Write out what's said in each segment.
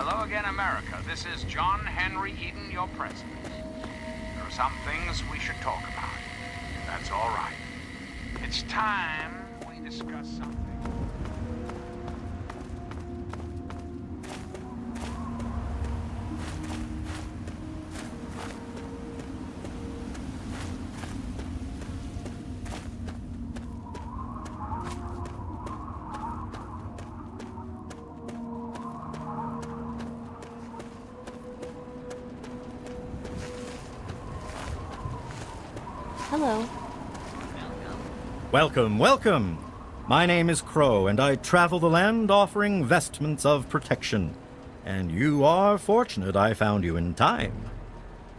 Hello again, America. This is John Henry Eden, your president. There are some things we should talk about, if that's all right. It's time we discuss something. Hello. Welcome, welcome! My name is Crow, and I travel the land offering vestments of protection. And you are fortunate I found you in time.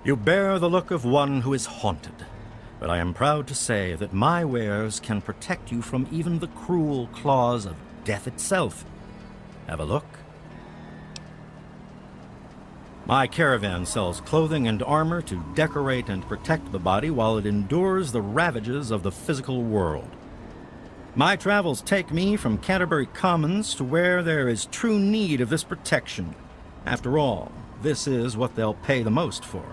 You bear the look of one who is haunted, but I am proud to say that my wares can protect you from even the cruel claws of death itself. Have a look. My caravan sells clothing and armor to decorate and protect the body while it endures the ravages of the physical world. My travels take me from Canterbury Commons to where there is true need of this protection. After all, this is what they'll pay the most for.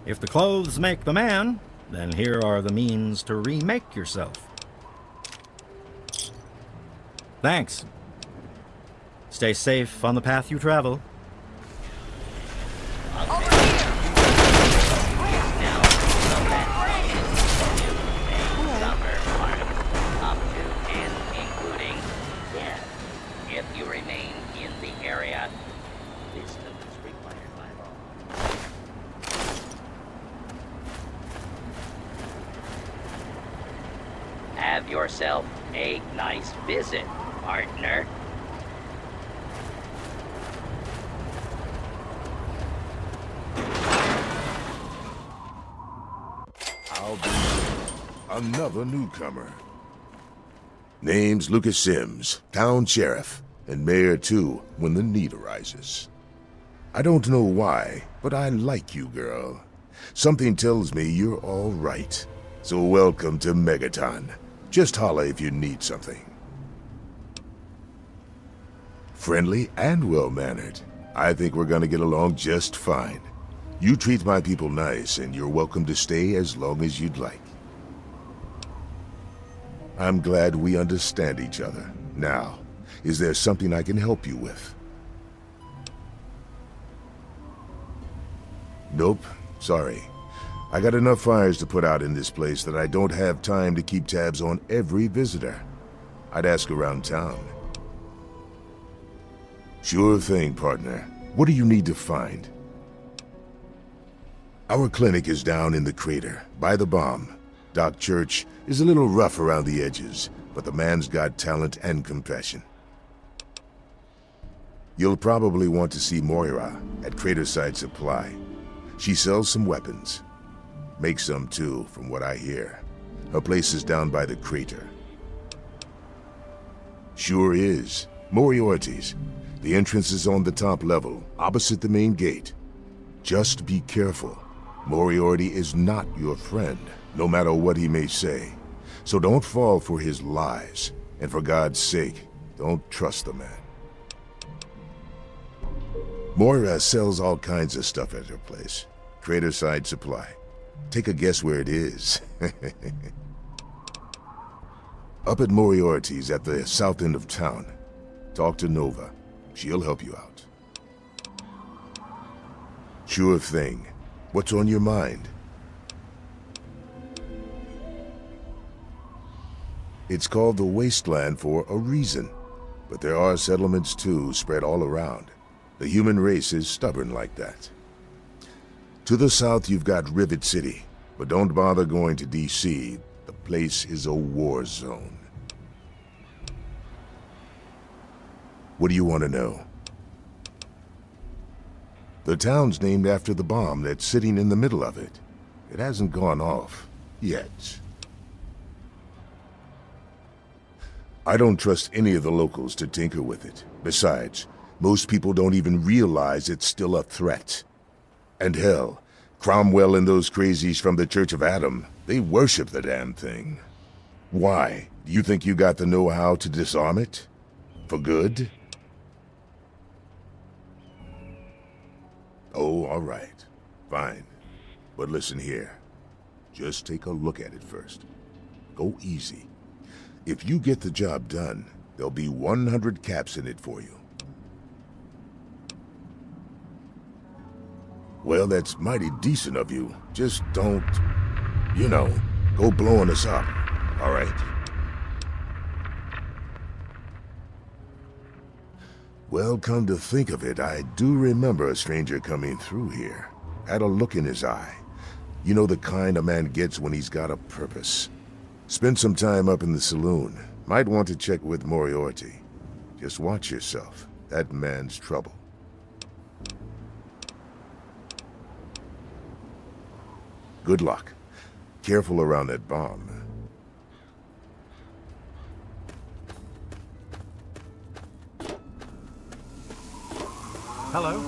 If the clothes make the man, then here are the means to remake yourself. Thanks. Stay safe on the path you travel. If you remain in the area, this is required by law. Have yourself a nice visit, partner. I'll be another newcomer. Name's Lucas Sims, town sheriff, and mayor too when the need arises. I don't know why, but I like you, girl. Something tells me you're all right. So welcome to Megaton. Just holla if you need something. Friendly and well-mannered. I think we're gonna get along just fine. You treat my people nice, and you're welcome to stay as long as you'd like. I'm glad we understand each other. Now, is there something I can help you with? Nope, sorry. I got enough fires to put out in this place that I don't have time to keep tabs on every visitor. I'd ask around town. Sure thing, partner. What do you need to find? Our clinic is down in the crater, by the bomb. Doc Church is a little rough around the edges, but the man's got talent and compassion. You'll probably want to see Moira at Craterside Supply. She sells some weapons. Makes some too, from what I hear. Her place is down by the crater. Sure is. Moriarty's. The entrance is on the top level, opposite the main gate. Just be careful. Moriarty is not your friend, no matter what he may say. So don't fall for his lies. And for God's sake, don't trust the man. Moira sells all kinds of stuff at her place. Craterside Supply. Take a guess where it is. Up at Moriarty's at the south end of town. Talk to Nova. She'll help you out. Sure thing. What's on your mind? It's called the Wasteland for a reason. But there are settlements too, spread all around. The human race is stubborn like that. To the south you've got Rivet City, but don't bother going to D.C. The place is a war zone. What do you want to know? The town's named after the bomb that's sitting in the middle of it. It hasn't gone off, yet. I don't trust any of the locals to tinker with it. Besides, most people don't even realize it's still a threat. And hell, Cromwell and those crazies from the Church of Adam, they worship the damn thing. Why? Do you think you got the know-how to disarm it? For good? Oh, all right. Fine. But listen here. Just take a look at it first. Go easy. If you get the job done, there'll be 100 caps in it for you. Well, that's mighty decent of you. Just don't, go blowing us up, all right? Well, come to think of it, I do remember a stranger coming through here. Had a look in his eye. You know the kind a man gets when he's got a purpose. Spend some time up in the saloon. Might want to check with Moriarty. Just watch yourself. That man's trouble. Good luck. Careful around that bomb. Hello?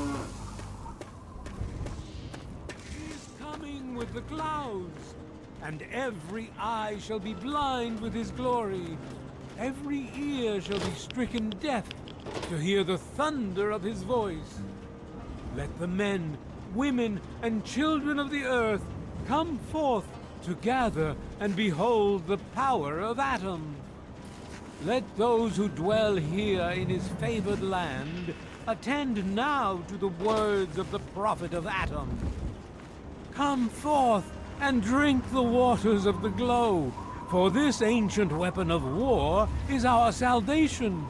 He's coming with the clouds, and every eye shall be blind with his glory. Every ear shall be stricken deaf to hear the thunder of his voice. Let the men, women, and children of the earth come forth to gather and behold the power of Atom. Let those who dwell here in his favored land attend now to the words of the prophet of Atom. Come forth and drink the waters of the glow, for this ancient weapon of war is our salvation.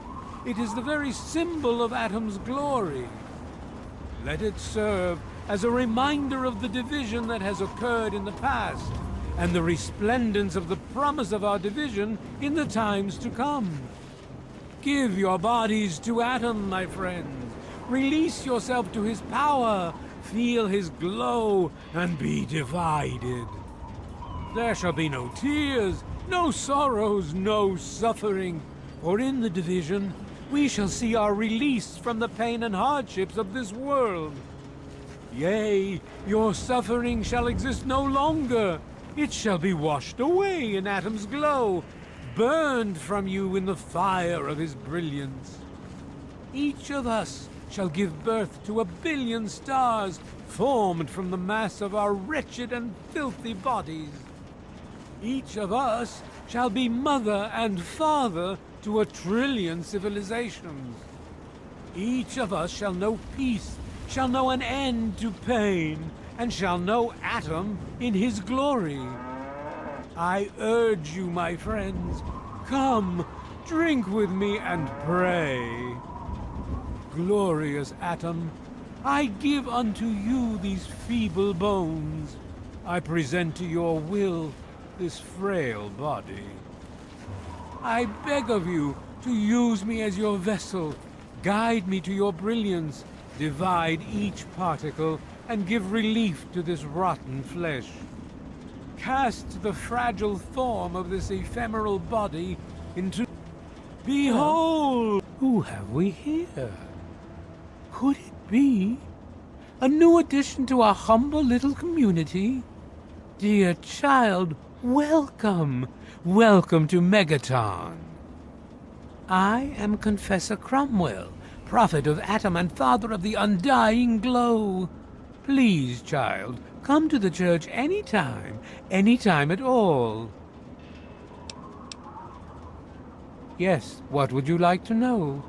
It is the very symbol of Atom's glory. Let it serve as a reminder of the division that has occurred in the past, and the resplendence of the promise of our division in the times to come. Give your bodies to Atom, my friends. Release yourself to his power. Feel his glow and be divided. There shall be no tears, no sorrows, no suffering, for in the division we shall see our release from the pain and hardships of this world. Yea, your suffering shall exist no longer. It shall be washed away in Atom's glow, burned from you in the fire of his brilliance. Each of us shall give birth to 1 billion stars formed from the mass of our wretched and filthy bodies. Each of us shall be mother and father to 1 trillion civilizations. Each of us shall know peace, shall know an end to pain, and shall know Atom in his glory. I urge you, my friends, come, drink with me and pray. Glorious Atom, I give unto you these feeble bones. I present to your will this frail body. I beg of you to use me as your vessel, guide me to your brilliance, divide each particle, and give relief to this rotten flesh. Cast the fragile form of this ephemeral body into... Behold! Who have we here? Could it be a new addition to our humble little community? Dear child, welcome! Welcome to Megaton. I am Confessor Cromwell, prophet of Atom and father of the undying glow. Please, child, come to the church any time at all. Yes, what would you like to know?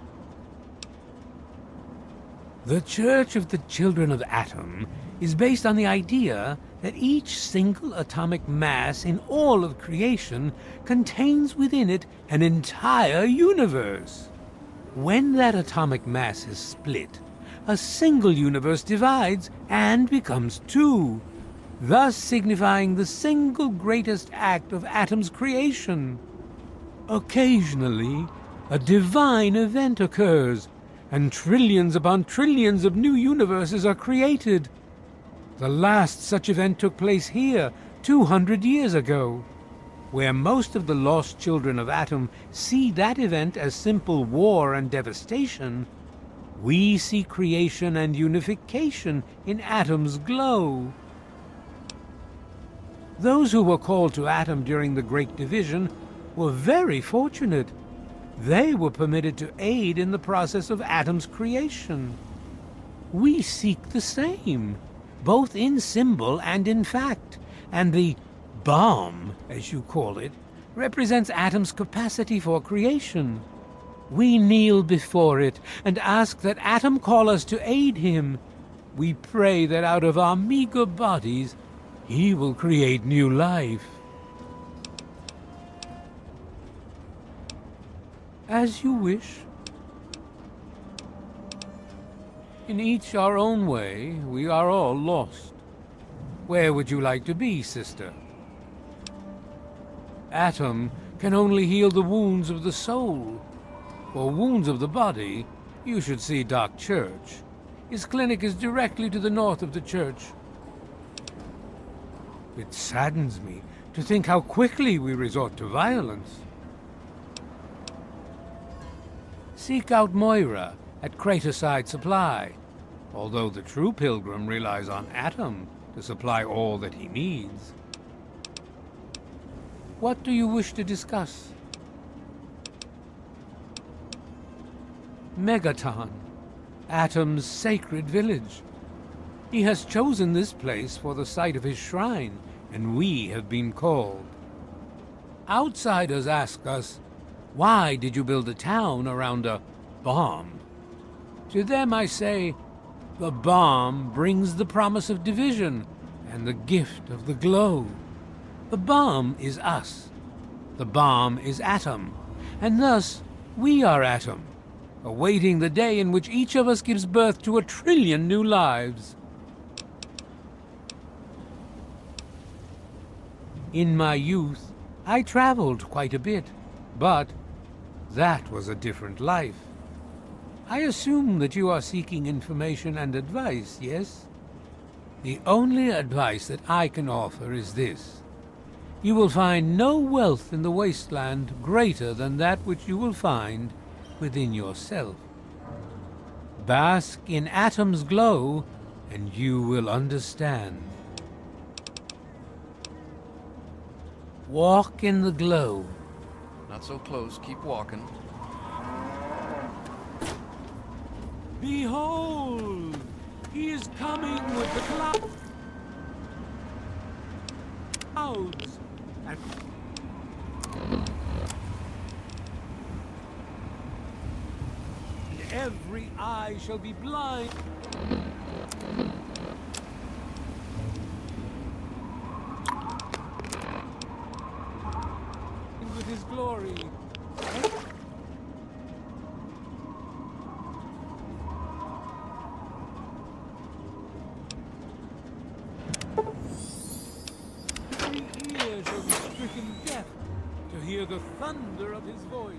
The Church of the Children of Atom is based on the idea that each single atomic mass in all of creation contains within it an entire universe. When that atomic mass is split, a single universe divides and becomes two, thus signifying the single greatest act of Atom's creation. Occasionally, a divine event occurs, and trillions upon trillions of new universes are created. The last such event took place here 200 years ago. Where most of the lost children of Atom see that event as simple war and devastation, we see creation and unification in Atom's glow. Those who were called to Atom during the Great Division were very fortunate. They were permitted to aid in the process of Atom's creation. We seek the same, both in symbol and in fact. And the bomb, as you call it, represents Atom's capacity for creation. We kneel before it and ask that Atom call us to aid him. We pray that out of our meager bodies, he will create new life. As you wish. In each our own way, we are all lost. Where would you like to be, sister? Atom can only heal the wounds of the soul. For wounds of the body, you should see Doc Church. His clinic is directly to the north of the church. It saddens me to think how quickly we resort to violence. Seek out Moira at Craterside Supply, although the true pilgrim relies on Atom to supply all that he needs. What do you wish to discuss? Megaton, Atom's sacred village. He has chosen this place for the site of his shrine, and we have been called. Outsiders ask us, why did you build a town around a bomb? To them I say, the bomb brings the promise of division and the gift of the glow. The bomb is us. The bomb is Atom, and thus we are Atom, awaiting the day in which each of us gives birth to 1 trillion new lives. In my youth, I traveled quite a bit, but that was a different life. I assume that you are seeking information and advice, yes? The only advice that I can offer is this. You will find no wealth in the Wasteland greater than that which you will find within yourself. Bask in Atom's glow, and you will understand. Walk in the glow. Not so close, keep walking. Behold! He is coming with the clouds! And every eye shall be blind. With his glory. Every ear shall be stricken deaf to hear the thunder of his voice.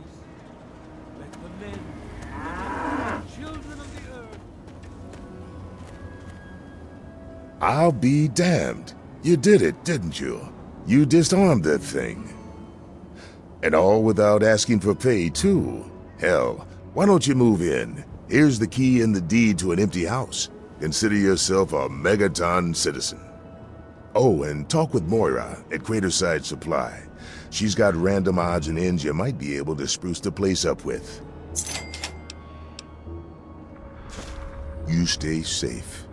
Let the men, the children of the earth. I'll be damned. You did it, didn't you? You disarmed that thing. And all without asking for pay, too. Hell, why don't you move in? Here's the key and the deed to an empty house. Consider yourself a Megaton citizen. Oh, and talk with Moira at Craterside Supply. She's got random odds and ends you might be able to spruce the place up with. You stay safe.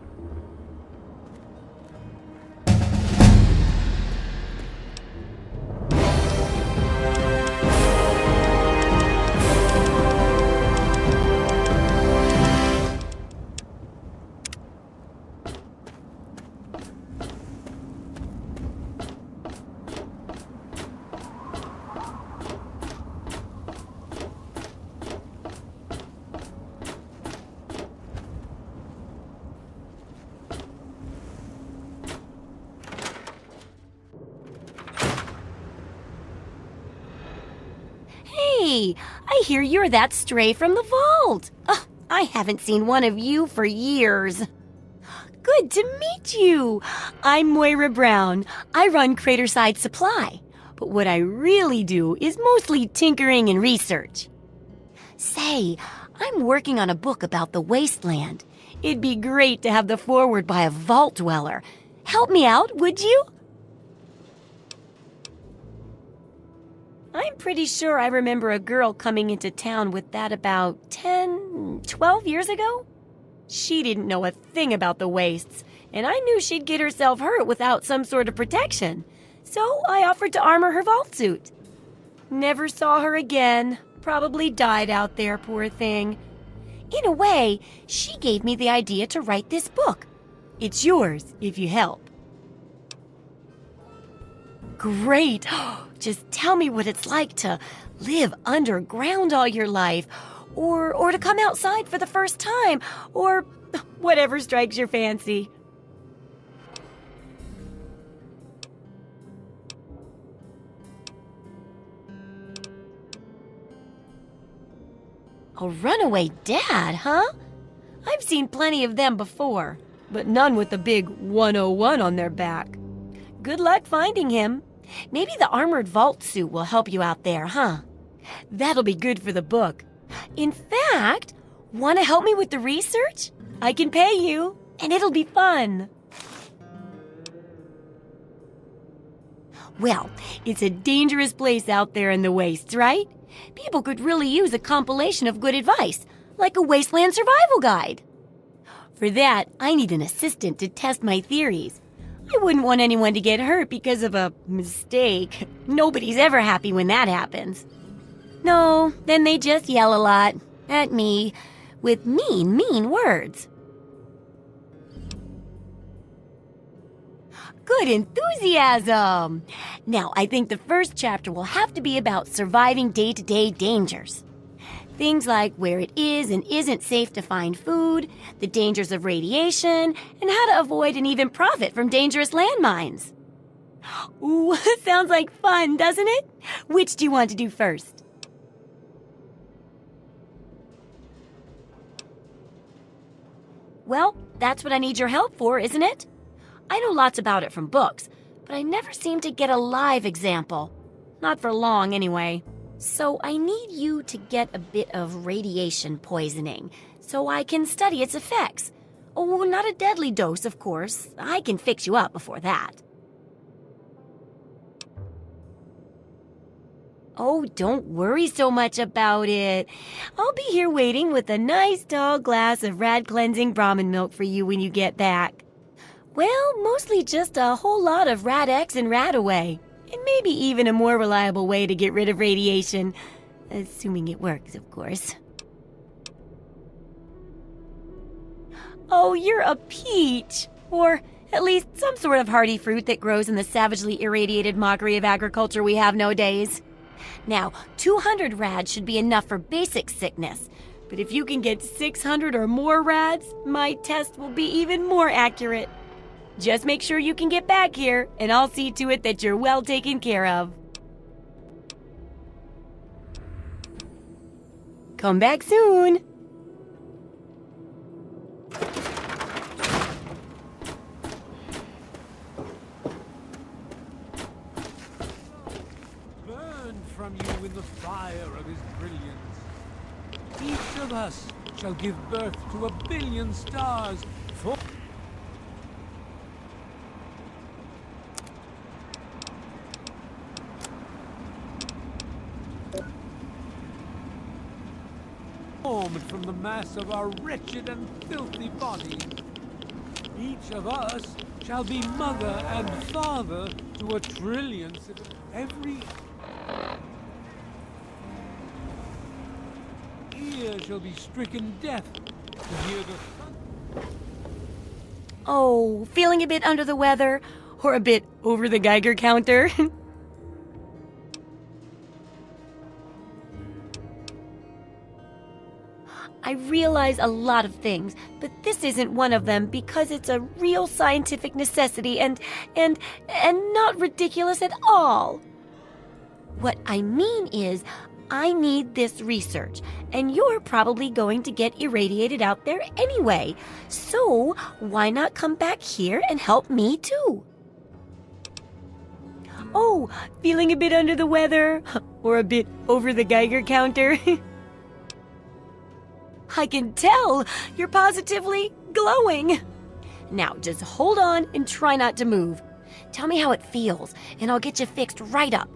Hey, I hear you're that stray from the vault. Oh, I haven't seen one of you for years. Good to meet you. I'm Moira Brown. I run Craterside Supply. But what I really do is mostly tinkering and research. Say, I'm working on a book about the Wasteland. It'd be great to have the foreword by a vault dweller. Help me out, would you? I'm pretty sure I remember a girl coming into town with that about 10, 12 years ago. She didn't know a thing about the wastes, and I knew she'd get herself hurt without some sort of protection. So I offered to armor her vault suit. Never saw her again. Probably died out there, poor thing. In a way, she gave me the idea to write this book. It's yours if you help. Great! Just tell me what it's like to live underground all your life, or to come outside for the first time, or whatever strikes your fancy. A runaway dad, huh? I've seen plenty of them before, but none with the big 101 on their back. Good luck finding him. Maybe the armored vault suit will help you out there, huh? That'll be good for the book. In fact, want to help me with the research? I can pay you, and it'll be fun. Well, it's a dangerous place out there in the wastes, right? People could really use a compilation of good advice, like a Wasteland survival guide. For that, I need an assistant to test my theories. I wouldn't want anyone to get hurt because of a mistake. Nobody's ever happy when that happens. No, then they just yell a lot at me with mean words. Good enthusiasm! Now, I think the first chapter will have to be about surviving day-to-day dangers. Things like where it is and isn't safe to find food, the dangers of radiation, and how to avoid and even profit from dangerous landmines. Ooh, sounds like fun, doesn't it? Which do you want to do first? Well, that's what I need your help for, isn't it? I know lots about it from books, but I never seem to get a live example. Not for long, anyway. So I need you to get a bit of radiation poisoning, so I can study its effects. Oh, not a deadly dose, of course. I can fix you up before that. Oh, don't worry so much about it. I'll be here waiting with a nice tall glass of rad-cleansing Brahmin milk for you when you get back. Well, mostly just a whole lot of Rad-X and Rad-Away. And maybe even a more reliable way to get rid of radiation. Assuming it works, of course. Oh, you're a peach! Or at least some sort of hardy fruit that grows in the savagely irradiated mockery of agriculture we have nowadays. Now, 200 rads should be enough for basic sickness. But if you can get 600 or more rads, my test will be even more accurate. Just make sure you can get back here, and I'll see to it that you're well taken care of. Come back soon. Burn from you in the fire of his brilliance. Each of us shall give birth to 1 billion stars for... formed from the mass of our wretched and filthy bodies. Each of us shall be mother and father to 1 trillion. Every ear shall be stricken deaf to hear the thunder. Oh, feeling a bit under the weather? Or a bit over the Geiger counter? I realize a lot of things, but this isn't one of them because it's a real scientific necessity and not ridiculous at all. What I mean is, I need this research, and you're probably going to get irradiated out there anyway. So, why not come back here and help me too? Oh, feeling a bit under the weather? Or a bit over the Geiger counter? I can tell! You're positively glowing! Now, just hold on and try not to move. Tell me how it feels, and I'll get you fixed right up.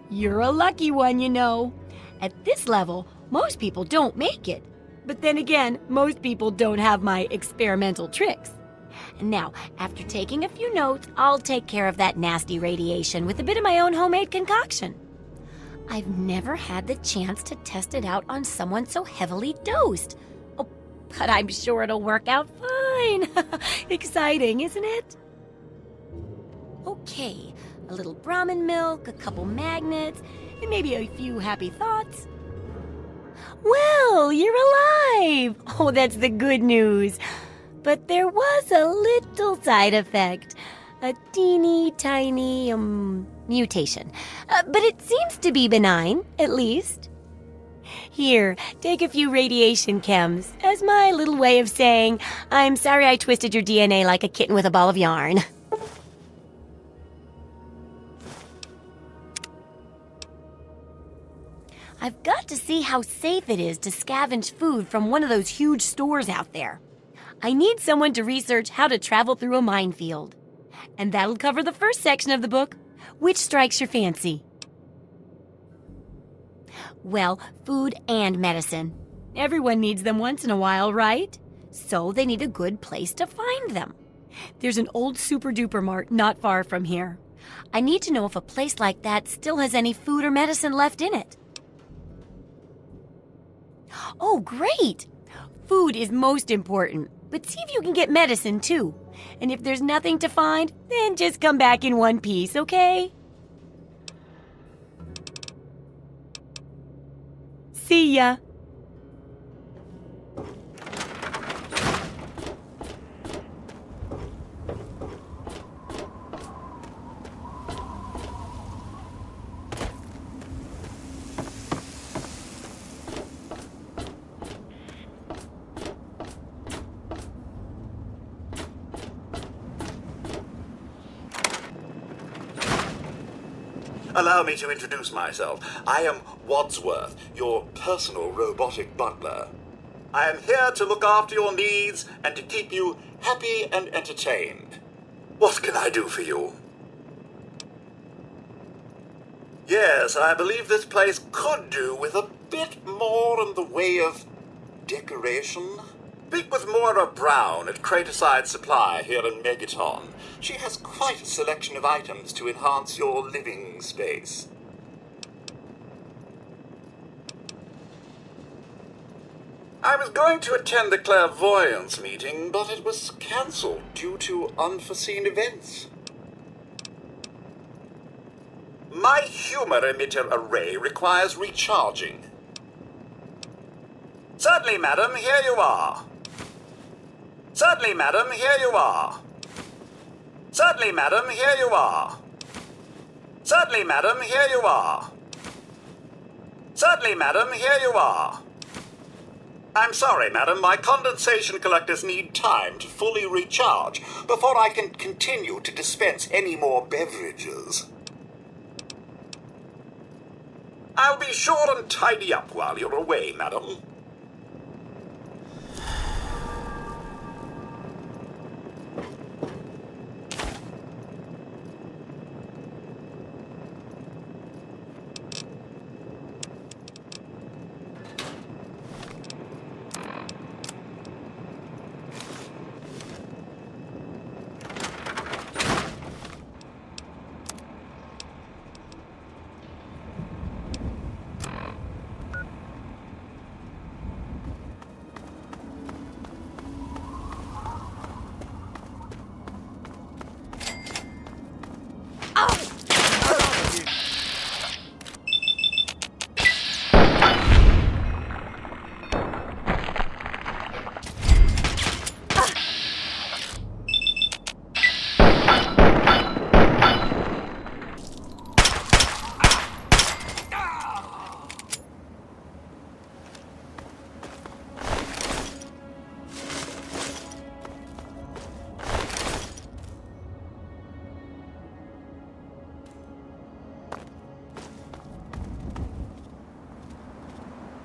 You're a lucky one, you know. At this level, Most people don't make it. But then again, most people don't have my experimental tricks. And now, after taking a few notes, I'll take care of that nasty radiation with a bit of my own homemade concoction. I've never had the chance to test it out on someone so heavily dosed. Oh, but I'm sure it'll work out fine. Exciting, isn't it? Okay, a little Brahmin milk, a couple magnets, and maybe a few happy thoughts. Well, you're alive! Oh, that's the good news. But there was a little side effect. A teeny tiny, mutation. But it seems to be benign, at least. Here, take a few radiation chems as my little way of saying, I'm sorry I twisted your DNA like a kitten with a ball of yarn. I've got to see how safe it is to scavenge food from one of those huge stores out there. I need someone to research how to travel through a minefield. And that'll cover the first section of the book. Which strikes your fancy? Well, food and medicine. Everyone needs them once in a while, right? So they need a good place to find them. There's an old super-duper mart not far from here. I need to know if a place like that still has any food or medicine left in it. Oh, great! Food is most important, but see if you can get medicine too. And if there's nothing to find, then just come back in one piece, okay? See ya! Allow me to introduce myself. I am Wadsworth, your personal robotic butler. I am here to look after your needs and to keep you happy and entertained. What can I do for you? Yes, I believe this place could do with a bit more in the way of decoration. Speak with Moira Brown at Craterside Supply here in Megaton. She has quite a selection of items to enhance your living space. I was going to attend the clairvoyance meeting, but it was cancelled due to unforeseen events. My humor emitter array requires recharging. Certainly, madam, here you are. Certainly, madam, here you are. Certainly, madam, here you are. Certainly, madam, here you are. Certainly, madam, here you are. I'm sorry, madam, my condensation collectors need time to fully recharge before I can continue to dispense any more beverages. I'll be sure and tidy up while you're away, madam.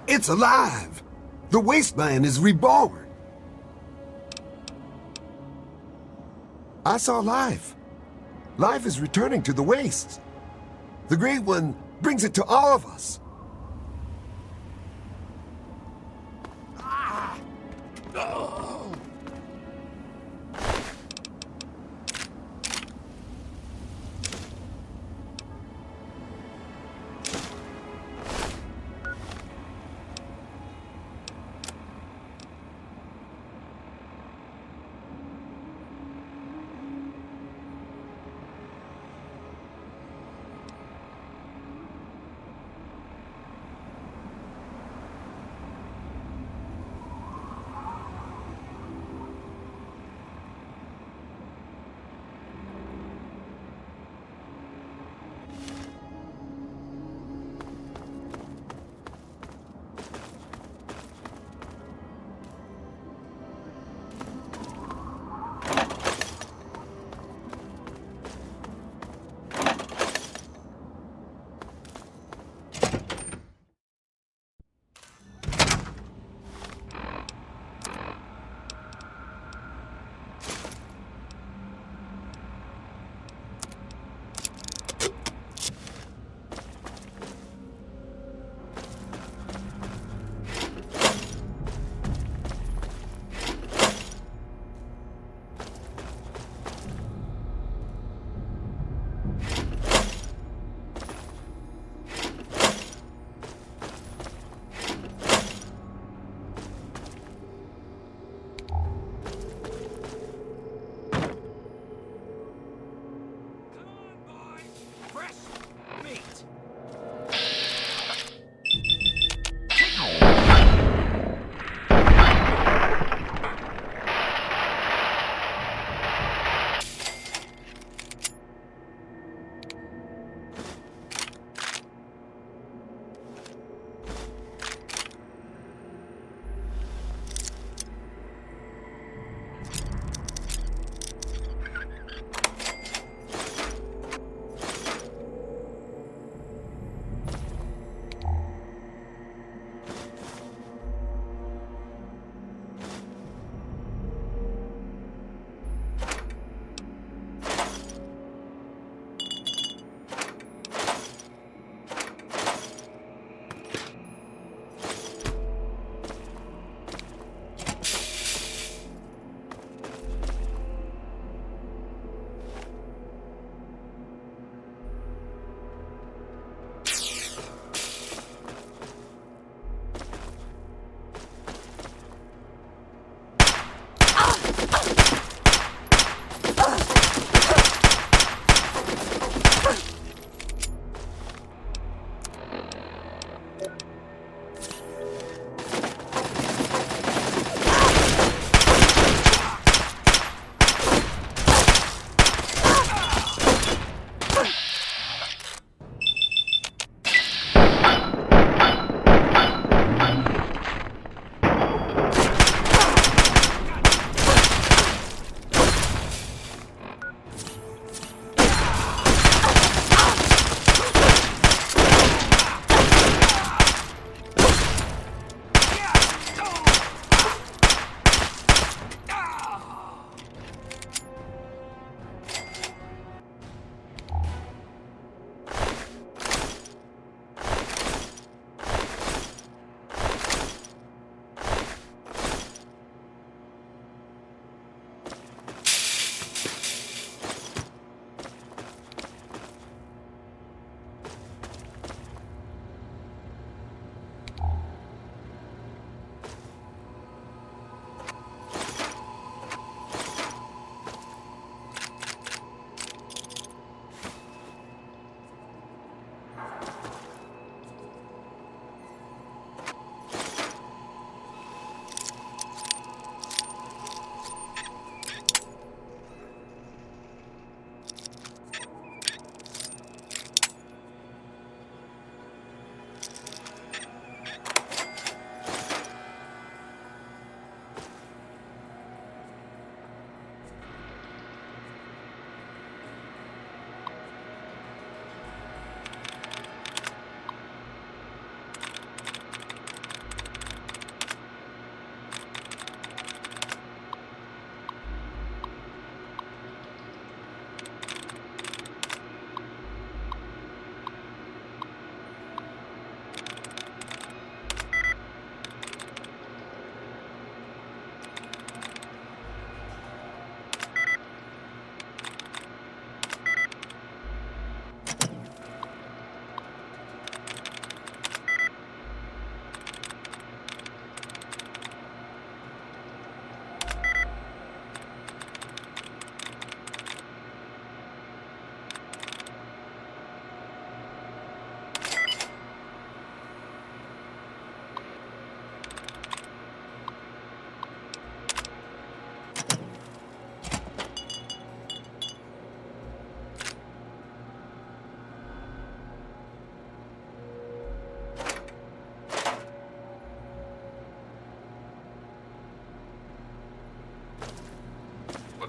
It's alive! The Wasteland is reborn! I saw life. Life is returning to the wastes. The Great One brings it to all of us.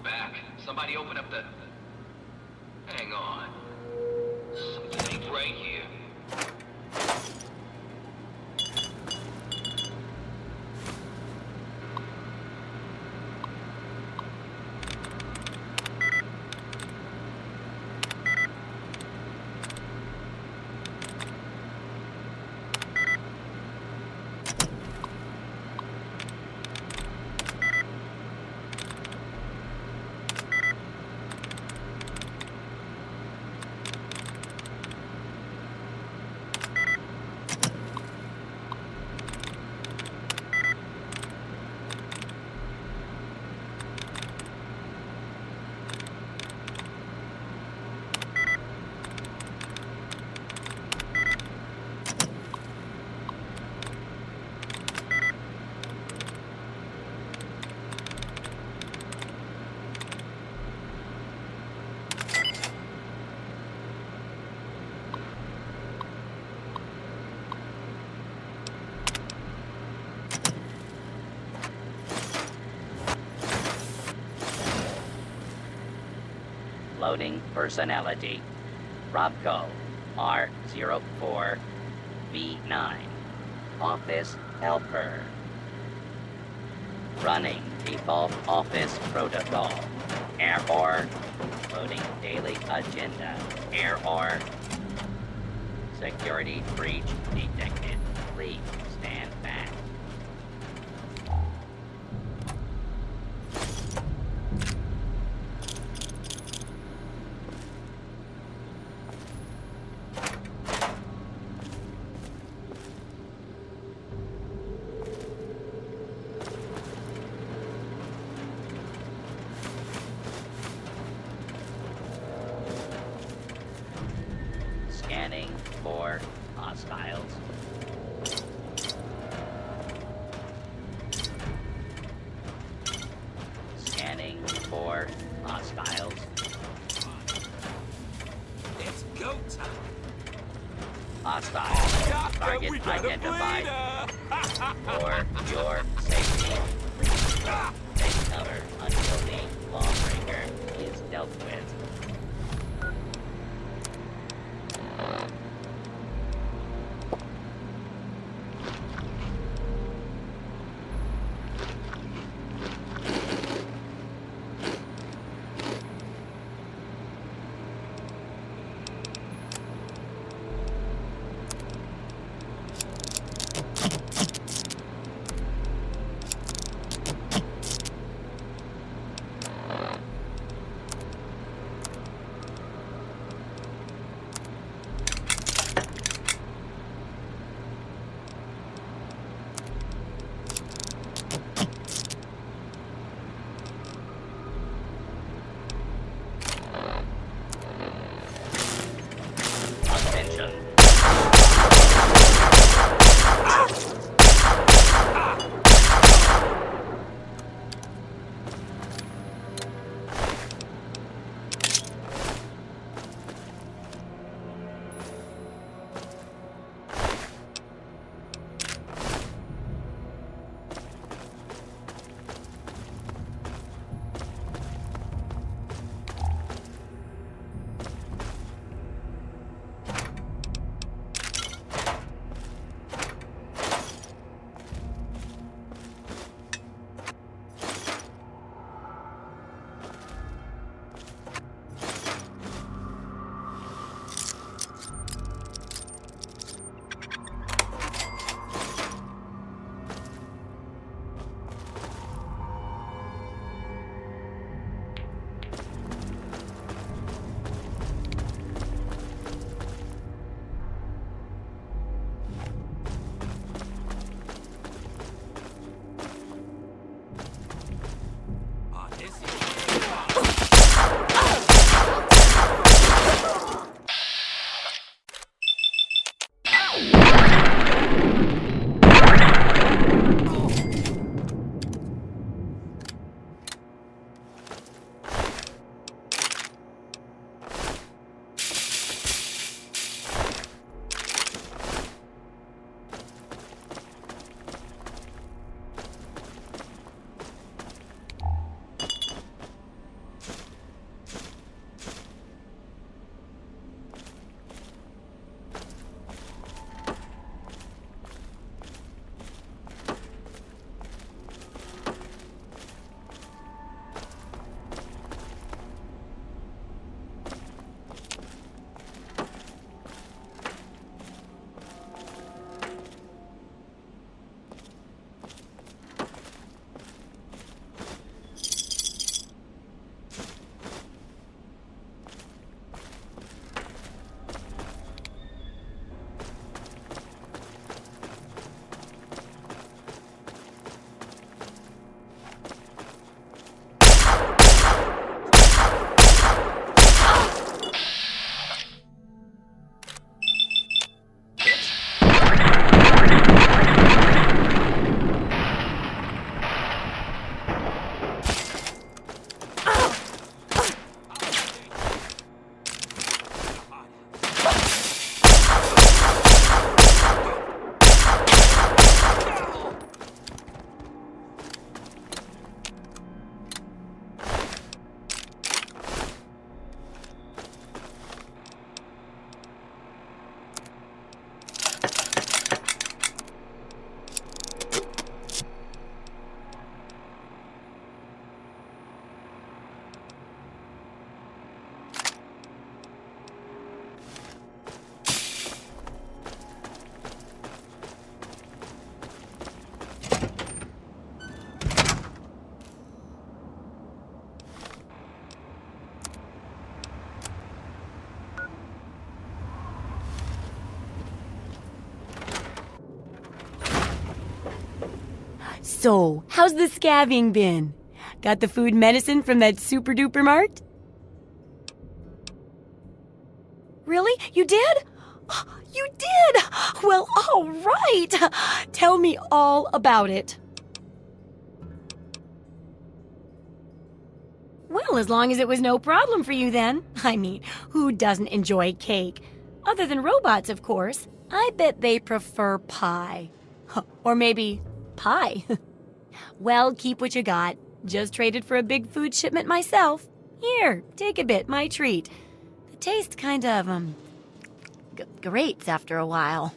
back. Somebody open up the... Hang on. Something ain't right here. Loading personality. Robco, R04V9. Office helper. Running default office protocol. Error. Loading daily agenda. Error. Security breach detected. Please stand back. Scanning for hostiles. Scanning for hostiles. It's go time. Hostile. Target identified. For your safety, please take cover until the lawbreaker is dealt with. So, how's the scavvying been? Got the food medicine from that super duper mart? Really? You did? You did? Well, all right. Tell me all about it. Well, as long as it was no problem for you then. I mean, who doesn't enjoy cake? Other than robots, of course. I bet they prefer pie. Or maybe pie. Well, keep what you got. Just traded for a big food shipment myself. Here, take a bit, my treat. The taste kind of, grates after a while.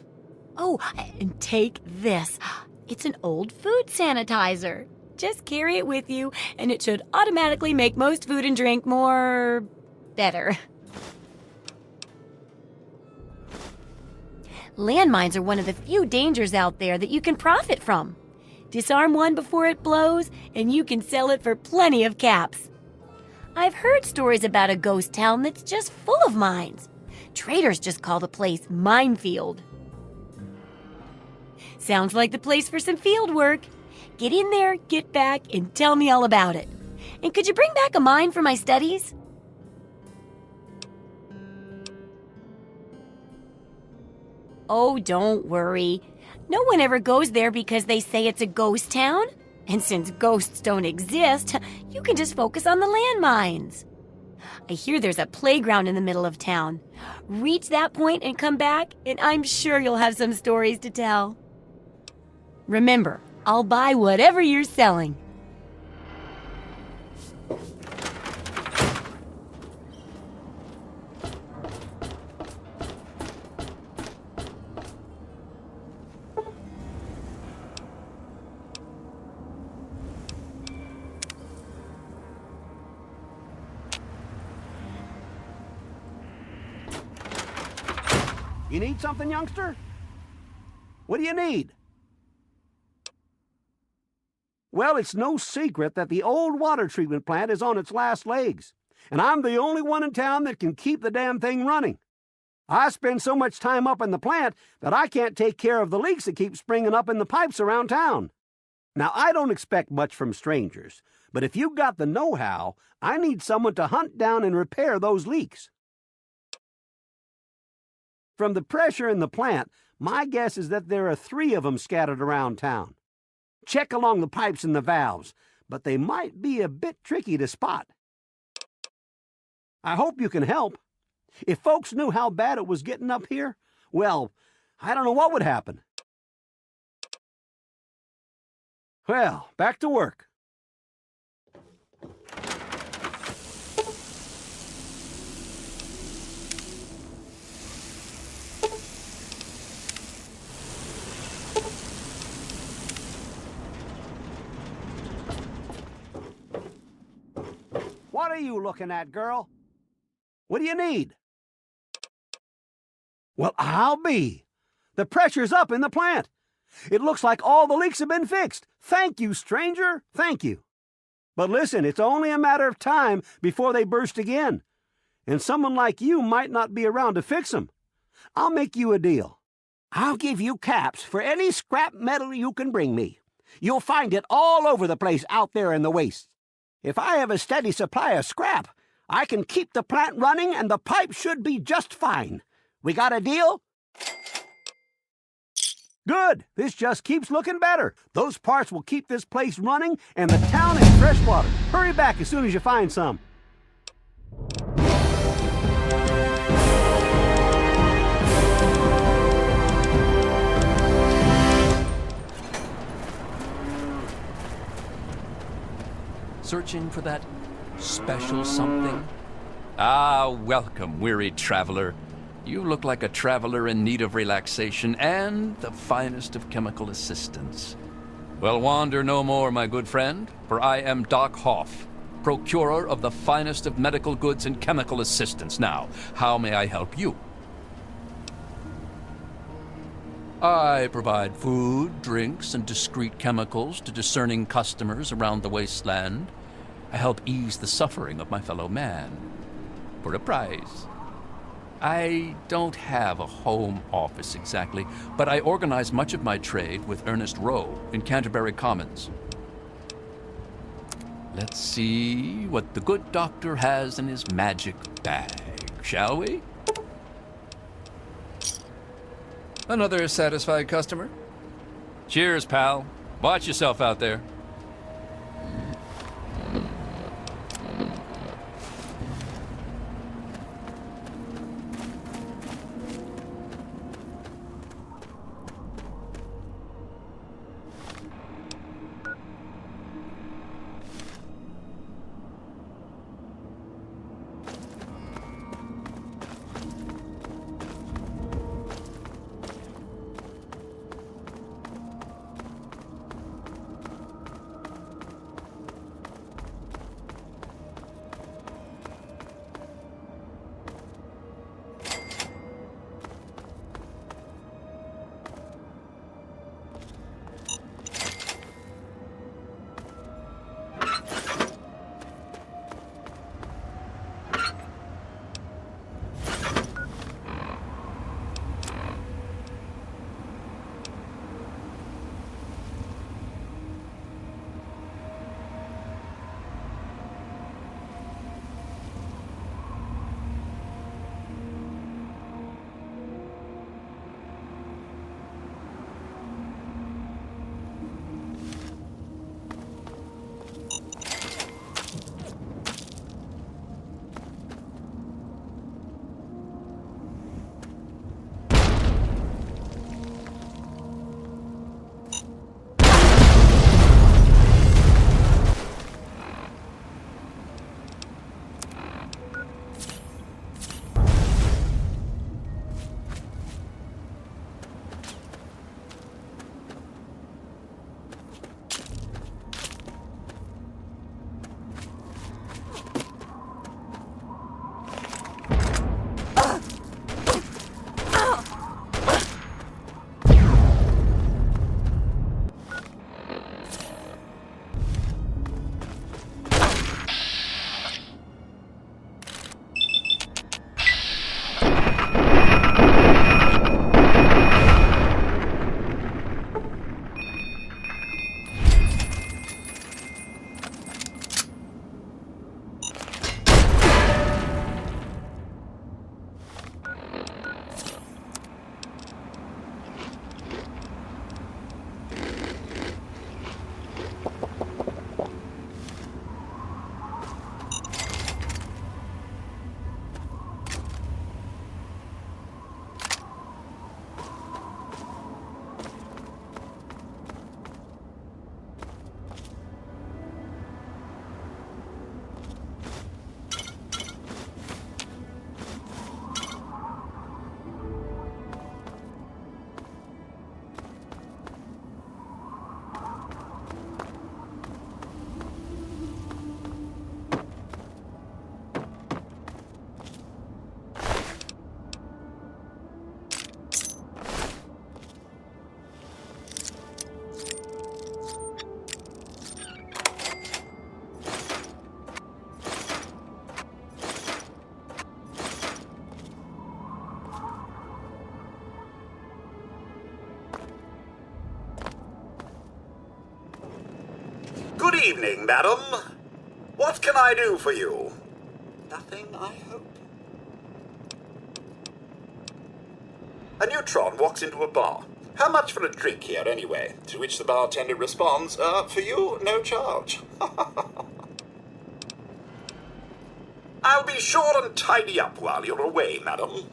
Oh, and take this. It's an old food sanitizer. Just carry it with you, and it should automatically make most food and drink more... better. Landmines are one of the few dangers out there that you can profit from. Disarm one before it blows, and you can sell it for plenty of caps. I've heard stories about a ghost town that's just full of mines. Traders just call the place Minefield. Sounds like the place for some field work. Get in there, get back, and tell me all about it. And could you bring back a mine for my studies? Oh, don't worry. No one ever goes there because they say it's a ghost town. And since ghosts don't exist, you can just focus on the landmines. I hear there's a playground in the middle of town. Reach that point and come back, and I'm sure you'll have some stories to tell. Remember, I'll buy whatever you're selling. You need something, youngster? What do you need? Well, it's no secret that the old water treatment plant is on its last legs, and I'm the only one in town that can keep the damn thing running. I spend so much time up in the plant that I can't take care of the leaks that keep springing up in the pipes around town. Now, I don't expect much from strangers, but if you've got the know-how, I need someone to hunt down and repair those leaks. From the pressure in the plant, my guess is that there are 3 of them scattered around town. Check along the pipes and the valves, but they might be a bit tricky to spot. I hope you can help. If folks knew how bad it was getting up here, well, I don't know what would happen. Well, back to work. What are you looking at, girl? What do you need? Well, I'll be. The pressure's up in the plant. It looks like all the leaks have been fixed. Thank you, stranger. Thank you. But listen, it's only a matter of time before they burst again. And someone like you might not be around to fix them. I'll make you a deal. I'll give you caps for any scrap metal you can bring me. You'll find it all over the place out there in the wastes. If I have a steady supply of scrap, I can keep the plant running and the pipe should be just fine. We got a deal? Good. This just keeps looking better. Those parts will keep this place running and the town in fresh water. Hurry back as soon as you find some. Searching for that special something? Ah, welcome, weary traveler. You look like a traveler in need of relaxation and the finest of chemical assistance. Well, wander no more, my good friend, for I am Doc Hoff, procurer of the finest of medical goods and chemical assistance. Now, how may I help you? I provide food, drinks, and discreet chemicals to discerning customers around the Wasteland. I help ease the suffering of my fellow man. For a price. I don't have a home office exactly, but I organize much of my trade with Ernest Rowe in Canterbury Commons. Let's see what the good doctor has in his magic bag, shall we? Another satisfied customer? Cheers, pal. Watch yourself out there. Good evening, madam. What can I do for you? Nothing, I hope. A neutron walks into a bar. How much for a drink here, anyway? To which the bartender responds, for you, no charge. I'll be sure and tidy up while you're away, madam.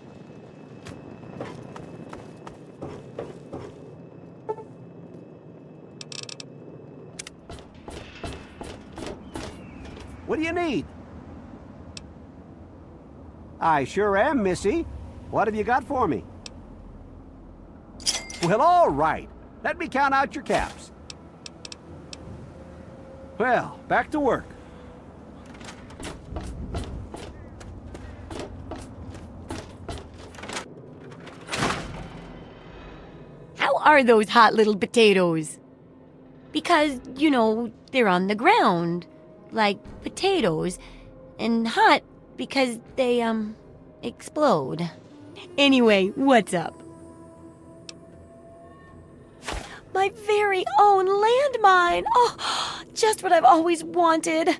What do you need? I sure am, Missy. What have you got for me? Well, all right. Let me count out your caps. Well, back to work. How are those hot little potatoes? Because, you know, they're on the ground, like potatoes, and hot because they explode. Anyway, what's up? My very own landmine! Oh, just what I've always wanted.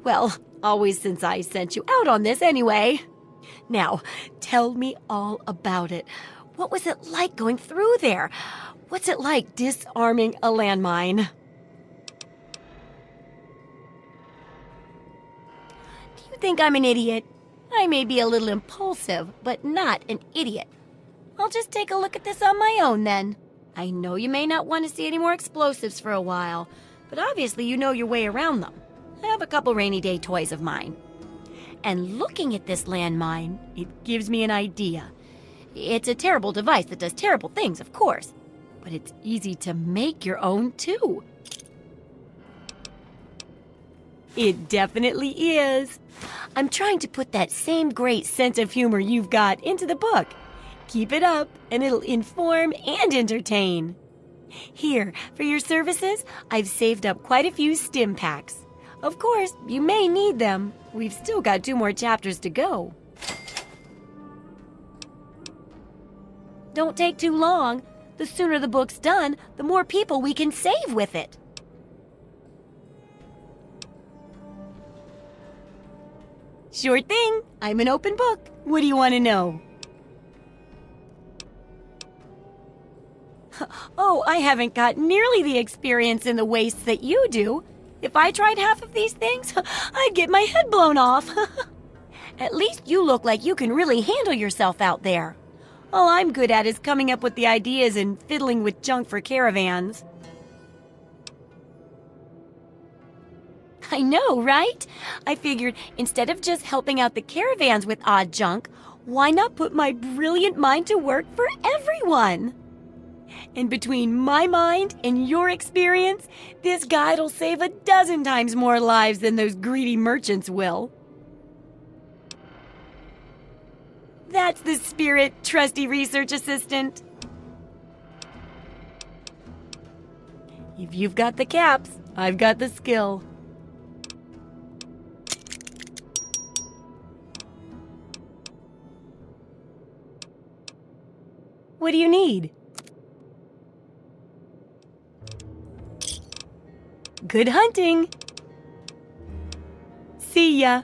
Well, always since I sent you out on this anyway. Now, tell me all about it. What was it like going through there? What's it like disarming a landmine? Do you think I'm an idiot? I may be a little impulsive, but not an idiot. I'll just take a look at this on my own then. I know you may not want to see any more explosives for a while, but obviously you know your way around them. I have a couple rainy day toys of mine. And looking at this landmine, it gives me an idea. It's a terrible device that does terrible things, of course, but it's easy to make your own too. It definitely is. I'm trying to put that same great sense of humor you've got into the book. Keep it up, and it'll inform and entertain. Here, for your services, I've saved up quite a few stim packs. Of course, you may need them. We've still got 2 more chapters to go. Don't take too long. The sooner the book's done, the more people we can save with it. Sure thing. I'm an open book. What do you want to know? Oh, I haven't got nearly the experience in the wastes that you do. If I tried half of these things, I'd get my head blown off. At least you look like you can really handle yourself out there. All I'm good at is coming up with the ideas and fiddling with junk for caravans. I know, right? I figured instead of just helping out the caravans with odd junk, why not put my brilliant mind to work for everyone? And between my mind and your experience, this guide'll save 12 times more lives than those greedy merchants will. That's the spirit, trusty research assistant. If you've got the caps, I've got the skill. What do you need? Good hunting! See ya!